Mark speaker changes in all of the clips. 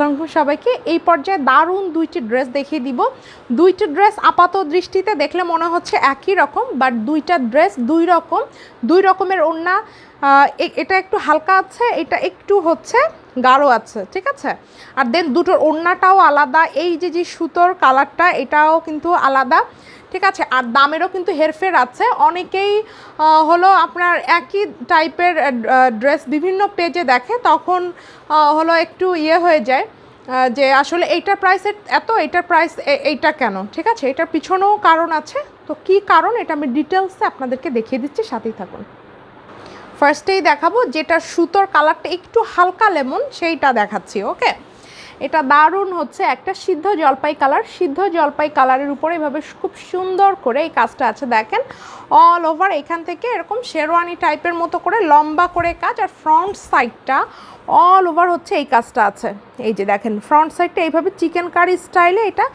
Speaker 1: আসসালামু সবাইকে। এই পর্যায়ে দারুণ দুইটি ড্রেস দেখিয়ে দিব। দুইটি ড্রেস আপাত দৃষ্টিতে দেখলে মনে হচ্ছে একই রকম, বাট দুইটা ড্রেস দুই রকমের ওড়না। এটা একটু হালকা আছে, এটা একটু হচ্ছে গাঢ় আছে, ঠিক আছে। আর দেন দুটোর ওড়নাটাও আলাদা, এই যে সুতোর কালারটা এটাও কিন্তু আলাদা, ঠিক আছে। আর দামেরও কিন্তু হেরফের আছে। অনেকেই হলো আপনার একই টাইপের ড্রেস বিভিন্ন পেজে দেখে, তখন হলো একটু হয়ে যায় যে আসলে এইটার প্রাইস এত, এইটার প্রাইস এইটা কেন, ঠিক আছে। এটার পিছনেও কারণ আছে, তো কি কারণ এটা আমি ডিটেলসে আপনাদেরকে দেখিয়ে দিচ্ছি, সাথেই থাকুন। ফার্স্টেই দেখাবো যেটা সুতোর কালারটা একটু হালকা লেমন, সেইটা দেখাচ্ছি। ওকে, এটা দারুণ হচ্ছে একটা সিদ্ধ জলপাই কালার। সিদ্ধ জলপাই কালারের উপরে এভাবে খুব সুন্দর করে এই কাজটা আছে, দেখেন অল ওভার এখান থেকে এরকম শেরওয়ানি টাইপের মতো করে লম্বা করে কাজ। আর ফ্রন্ট সাইডটা অল ওভার হচ্ছে এই কাজটা আছে, এই যে দেখেন ফ্রন্ট সাইডটা এইভাবে চিকেন কারি স্টাইলে এটা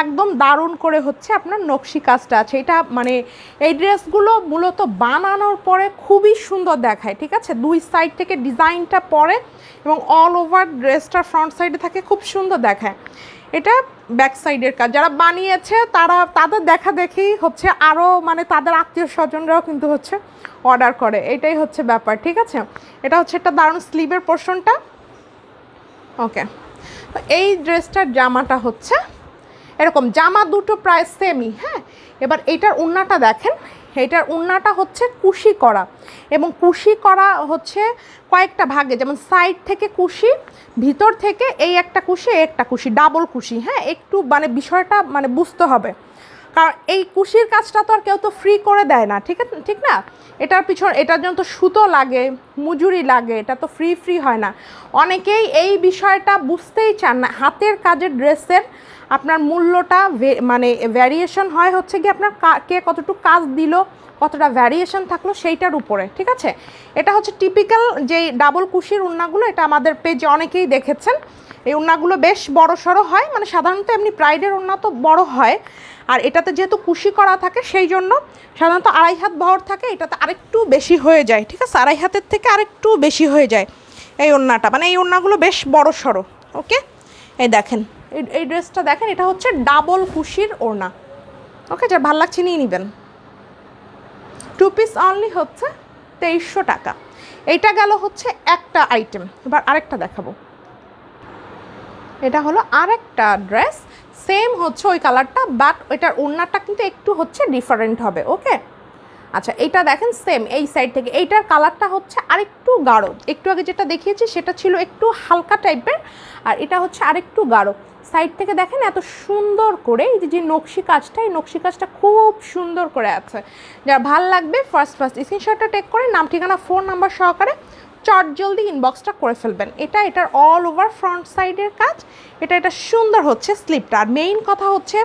Speaker 1: একদম দারুণ করে হচ্ছে আপনার নকশি কাজটা আছে। এটা মানে এই ড্রেসগুলো মূলত বানানোর পরে খুবই সুন্দর দেখায়, ঠিক আছে। দুই সাইড থেকে ডিজাইনটা পরে এবং অল ওভার ড্রেসটার ফ্রন্ট সাইডে থাকে, খুব সুন্দর দেখায়। এটা ব্যাক সাইডের কাজ, যারা বানিয়েছে তাদের দেখা দেখি হচ্ছে আরও মানে তাদের আত্মীয় স্বজনরাও কিন্তু হচ্ছে অর্ডার করে, এটাই হচ্ছে ব্যাপার, ঠিক আছে। এটা হচ্ছে একটা দারুণ স্লিভের পোর্শনটা। ওকে, এই ড্রেসটার জামাটা হচ্ছে এরকম, জামা দুটো প্রায় সেমই, হ্যাঁ। এবার এইটার ওড়নাটা দেখেন, এইটার ওড়নাটা হচ্ছে কুশি করা, এবং কুশি করা হচ্ছে কয়েকটা ভাগে, যেমন সাইড থেকে কুশি, ভিতর থেকে এই একটা কুশি ডাবল কুশি, হ্যাঁ। একটু মানে বিষয়টা মানে বুঝতে হবে, কারণ এই কুশির কাজটা তো আর কেউ তো ফ্রি করে দেয় না, ঠিক না। এটার জন্য তো সুতো লাগে, মজুরি লাগে, এটা তো ফ্রি হয় না। অনেকেই এই বিষয়টা বুঝতেই চান না। হাতের কাজের ড্রেসের আপনার মূল্যটা মানে ভ্যারিয়েশন হয় হচ্ছে কি আপনার কে কতটুকু কাজ দিল, কতটা ভ্যারিয়েশন থাকলো সেইটার উপরে, ঠিক আছে। এটা হচ্ছে টিপিক্যাল যেই ডাবল কুশির ওড়নাগুলো, এটা আমাদের পেজে অনেকেই দেখেছেন। এই ওড়নাগুলো বেশ বড় সড়ো হয়, মানে সাধারণত এমনি প্রাইডের ওড়না তো বড় হয়, আর এটাতে যেহেতু কুশি করা থাকে সেই জন্য সাধারণত 2.5 হাত বহর থাকে, এটাতে আরেকটু বেশি হয়ে যায়, ঠিক আছে। 2.5 হাতের থেকে আরেকটু বেশি হয়ে যায় এই ওড়নাটা, মানে এই ওড়নাগুলো বেশ বড় সড়ো। ওকে, এই দেখেন এই ড্রেসটা দেখেন, এটা হচ্ছে ডাবল কুশির ওড়না। ওকে, যার ভালো লাগছে নিয়ে নেবেন। 2 পিস অনলি হচ্ছে 2300 টাকা। এইটা গেল হচ্ছে একটা আইটেম। এবার আরেকটা দেখাবো। এটা হলো আরেকটা ড্রেস, সেম হচ্ছে ওই কালারটা, বাট ওইটার ওড়নাটা কিন্তু একটু হচ্ছে ডিফারেন্ট হবে। ওকে, আচ্ছা এইটা দেখেন সেম এই সাইড থেকে, এইটার কালারটা হচ্ছে আরেকটু গাঢ়। একটু আগে যেটা দেখিয়েছি সেটা ছিল একটু হালকা টাইপের, আর এটা হচ্ছে আরেকটু গাঢ়। সাইড থেকে দেখেন এত সুন্দর করে এই যে নকশি কাজটা, এই নকশি কাজটা খুব সুন্দর করে আছে। যার ভাল লাগবে ফার্স্ট স্ক্রিনশটটা টেক করে নাম ঠিকানা ফোন নাম্বার সহকারে জলদি ইনবক্সটা করে ফেলবেন। এটার অল ওভার ফ্রন্ট সাইডের কাজ, এটা সুন্দর হচ্ছে স্লিপটা। আর মেইন কথা হচ্ছে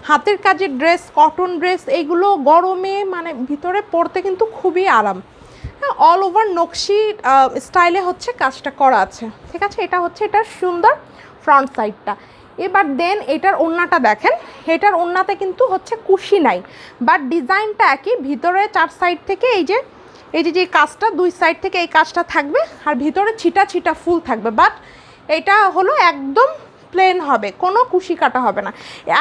Speaker 1: হাতের কাজের ড্রেস, কটন ড্রেস, এইগুলো গরমে মানে ভিতরে পরতে কিন্তু খুবই আরাম, হ্যাঁ। অল ওভার নকশি স্টাইলে হচ্ছে কাজটা করা আছে, ঠিক আছে। এটা হচ্ছে এটার সুন্দর ফ্রন্ট সাইডটা। এবার দেন এটার ওড়নাটা দেখেন, এটার ওড়নাতে কিন্তু হচ্ছে কুশি নাই, বাট ডিজাইনটা একই। ভিতরে 4 সাইড থেকে এই যে কাজটা, 2 সাইড থেকে এই কাজটা থাকবে, আর ভিতরে ছিটা ফুল থাকবে, বাট এটা হলো একদম প্লেন হবে, কোনো কুশি কাটা হবে না।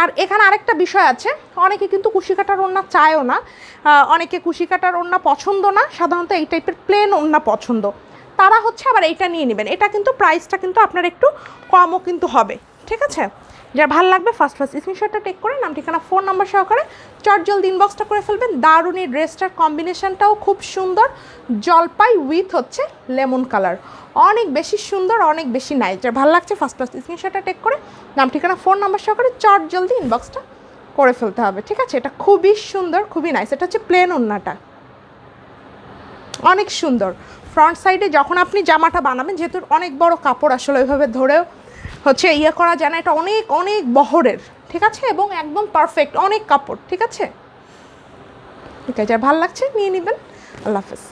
Speaker 1: আর এখানে আরেকটা বিষয় আছে, অনেকে কিন্তু কুশি কাটার ওড়না চায়ও না, অনেকে কুশি কাটার ওড়না পছন্দ না, সাধারণত এই টাইপের প্লেন ওড়না পছন্দ, তারা হচ্ছে আবার এইটা নিয়ে নেবেন। এটা কিন্তু প্রাইসটা কিন্তু আপনার একটু কমও কিন্তু হবে, ঠিক আছে। যার ভালো লাগবে ফার্স্ট স্ক্রিনশটটা টেক করে নাম ঠিকানা ফোন নাম্বার সহকারে জলদি ইনবক্সটা করে ফেলবেন। দারুণ এই ড্রেসটার কম্বিনেশনটাও খুব সুন্দর, জলপাই উইথ হচ্ছে লেমন কালার, অনেক বেশি সুন্দর, অনেক বেশি নাইস। যার ভালো লাগছে ফার্স্ট স্ক্রিনশটটা টেক করে নাম ঠিকানা ফোন নাম্বার সহকারে জলদি ইনবক্সটা করে ফেলতে হবে, ঠিক আছে। এটা খুবই সুন্দর, খুবই নাইস। এটা হচ্ছে প্লেন ওড়নাটা, অনেক সুন্দর। ফ্রন্ট সাইডে যখন আপনি জামাটা বানাবেন, যেহেতু অনেক বড় কাপড়, আসলে ওইভাবে ধরেও হচ্ছে করা যায় না, এটা অনেক বহরের, ঠিক আছে, এবং একদম পারফেক্ট, অনেক কাপড়, ঠিক আছে। ঠিক আছে, যার ভালো লাগছে নিয়ে নেবেন। আল্লাহ হাফেজ।